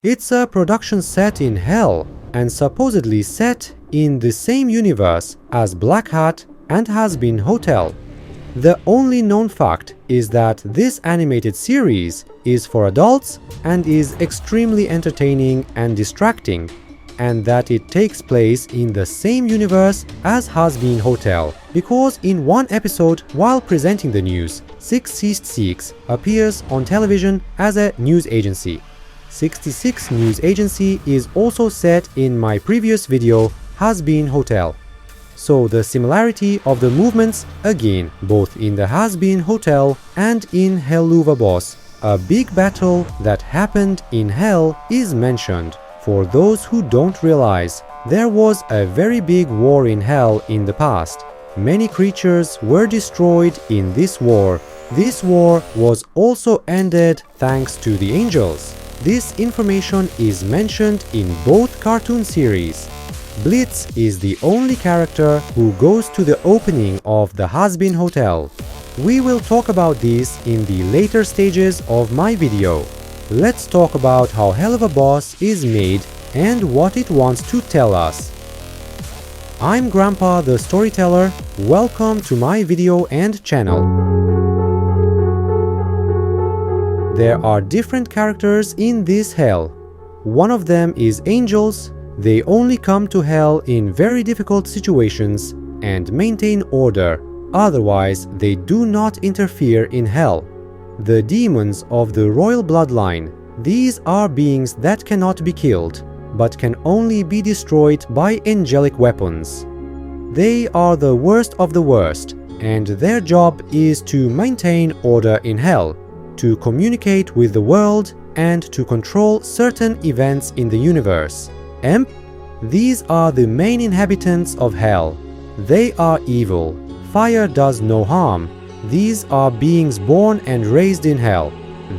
It's a production set in Hell and supposedly set in the same universe as Black Hat and Has-Been Hotel. The only known fact is that this animated series is for adults and is extremely entertaining and distracting, and that it takes place in the same universe as Has-Been Hotel, because in one episode, while presenting the news, 666 appears on television as a news agency. 66 News Agency is also set in my previous video, Has-Been Hotel. So the similarity of the movements, again, both in the Has-Been Hotel and in Helluva Boss, a big battle that happened in Hell is mentioned. For those who don't realize, there was a very big war in Hell in the past. Many creatures were destroyed in this war. This war was also ended thanks to the angels. This information is mentioned in both cartoon series. Blitz is the only character who goes to the opening of the Has-Been Hotel. We will talk about this in the later stages of my video. Let's talk about how Helluva Boss is made and what it wants to tell us. I'm Grandpa the Storyteller. Welcome to my video and channel. There are different characters in this Hell. One of them is angels. They only come to Hell in very difficult situations and maintain order. Otherwise, they do not interfere in Hell. The demons of the royal bloodline. These are beings that cannot be killed, but can only be destroyed by angelic weapons. They are the worst of the worst, and their job is to maintain order in Hell, to communicate with the world, and to control certain events in the universe. These are the main inhabitants of Hell. They are evil. Fire does no harm. These are beings born and raised in Hell.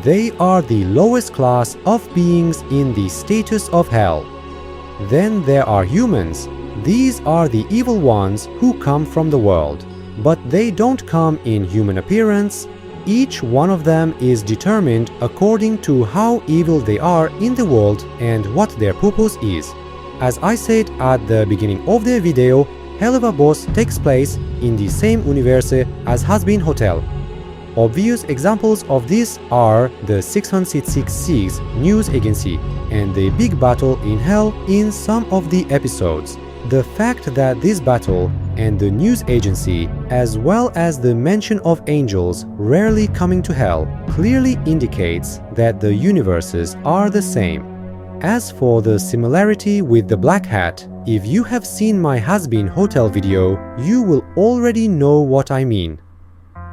They are the lowest class of beings in the status of Hell. Then there are humans. These are the evil ones who come from the world. But they don't come in human appearance. Each one of them is determined according to how evil they are in the world and what their purpose is. As I said at the beginning of the video, Helluva Boss takes place in the same universe as Has-Been Hotel. Obvious examples of this are the 666 News Agency and the big battle in Hell in some of the episodes. The fact that this battle and the news agency, as well as the mention of angels rarely coming to Hell, clearly indicates that the universes are the same. As for the similarity with the Black Hat, if you have seen my Has-Been Hotel video, you will already know what I mean.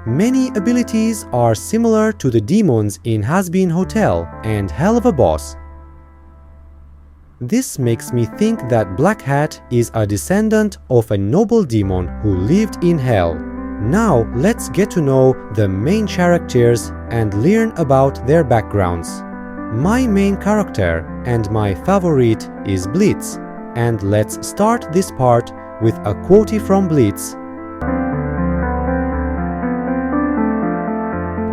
Many abilities are similar to the demons in Has-Been Hotel and Helluva Boss. This makes me think that Black Hat is a descendant of a noble demon who lived in Hell. Now let's get to know the main characters and learn about their backgrounds. My main character and my favorite is Blitz, and let's start this part with a quote from Blitz.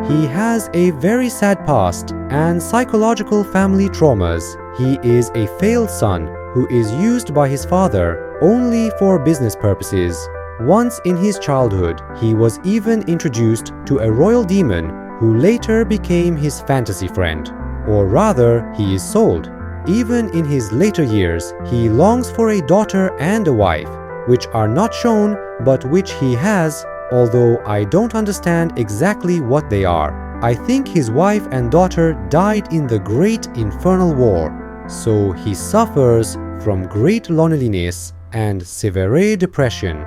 He has a very sad past and psychological family traumas. He is a failed son who is used by his father only for business purposes. Once in his childhood, he was even introduced to a royal demon who later became his fantasy friend. Or rather, he is sold. Even in his later years, he longs for a daughter and a wife, which are not shown but which he has, although I don't understand exactly what they are. I think his wife and daughter died in the Great Infernal War, so he suffers from great loneliness and severe depression.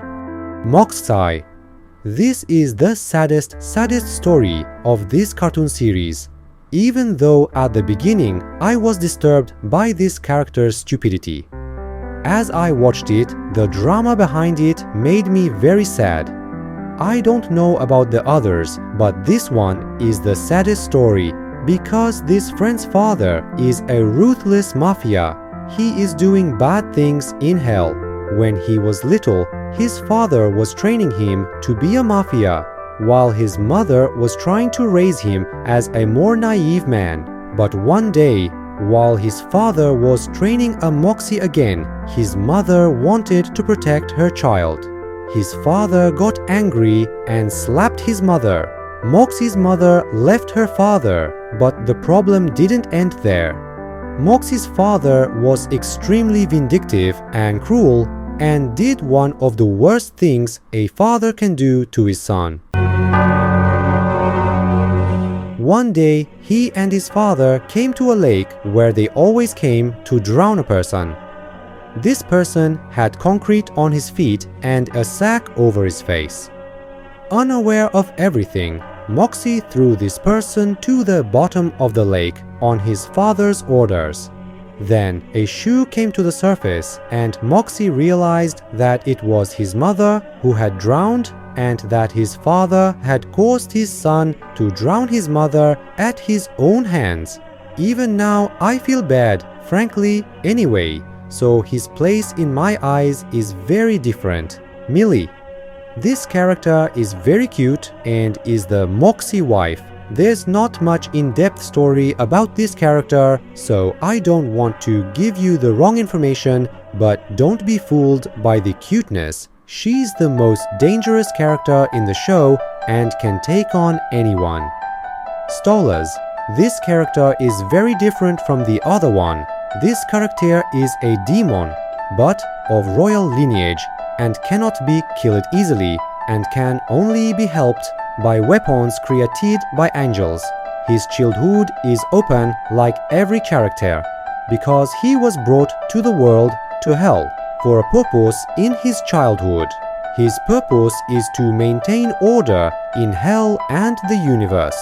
Moxai. This is the saddest story of this cartoon series. Even though at the beginning I was disturbed by this character's stupidity. As I watched it, the drama behind it made me very sad. I don't know about the others, but this one is the saddest story because this friend's father is a ruthless mafia. He is doing bad things in Hell. When he was little, his father was training him to be a mafia, while his mother was trying to raise him as a more naive man. But one day, While his father was training a Moxie again, his mother wanted to protect her child. His father got angry and slapped his mother. Moxie's mother left her father, but the problem didn't end there. Moxie's father was extremely vindictive and cruel and did one of the worst things a father can do to his son. One day, he and his father came to a lake where they always came to drown a person. This person had concrete on his feet and a sack over his face. Unaware of everything, Moxie threw this person to the bottom of the lake on his father's orders. Then a shoe came to the surface and Moxie realized that it was his mother who had drowned and that his father had caused his son to drown his mother at his own hands. Even now I feel bad, frankly, anyway, so his place in my eyes is very different. Millie. This character is very cute and is the Moxie wife. There's not much in-depth story about this character, so I don't want to give you the wrong information, but don't be fooled by the cuteness. She's the most dangerous character in the show and can take on anyone. Stolas. This character is very different from the other one. This character is a demon, but of royal lineage, and cannot be killed easily, and can only be helped by weapons created by angels. His childhood is open like every character, because he was brought to the world, to hell, for a purpose in his childhood. His purpose is to maintain order in hell and the universe.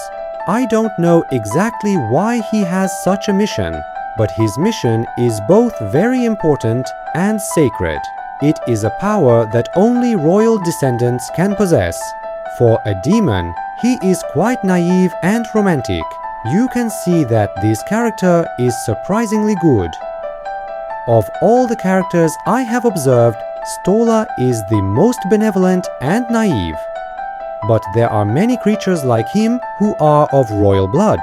I don't know exactly why he has such a mission, but his mission is both very important and sacred. It is a power that only royal descendants can possess. For a demon, he is quite naive and romantic. You can see that this character is surprisingly good. Of all the characters I have observed, Stola is the most benevolent and naive. But there are many creatures like him who are of royal blood.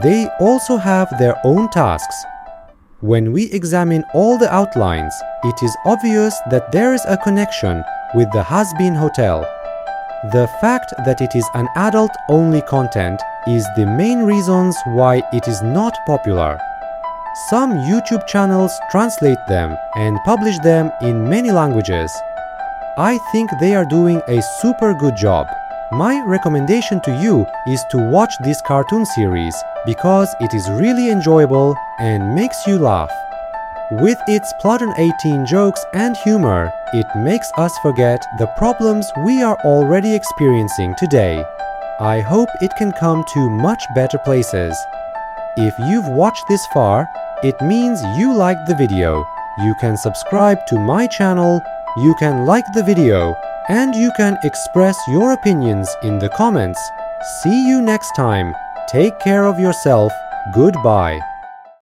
They also have their own tasks. When we examine all the outlines, it is obvious that there is a connection with the Has-Been Hotel. The fact that it is an adult-only content is the main reasons why it is not popular. Some YouTube channels translate them and publish them in many languages. I think they are doing a super good job. My recommendation to you is to watch this cartoon series because it is really enjoyable and makes you laugh. With its plot and 18 jokes and humor, it makes us forget the problems we are already experiencing today. I hope it can come to much better places. If you've watched this far, it means you liked the video. You can subscribe to my channel, you can like the video, and you can express your opinions in the comments. See you next time. Take care of yourself. Goodbye.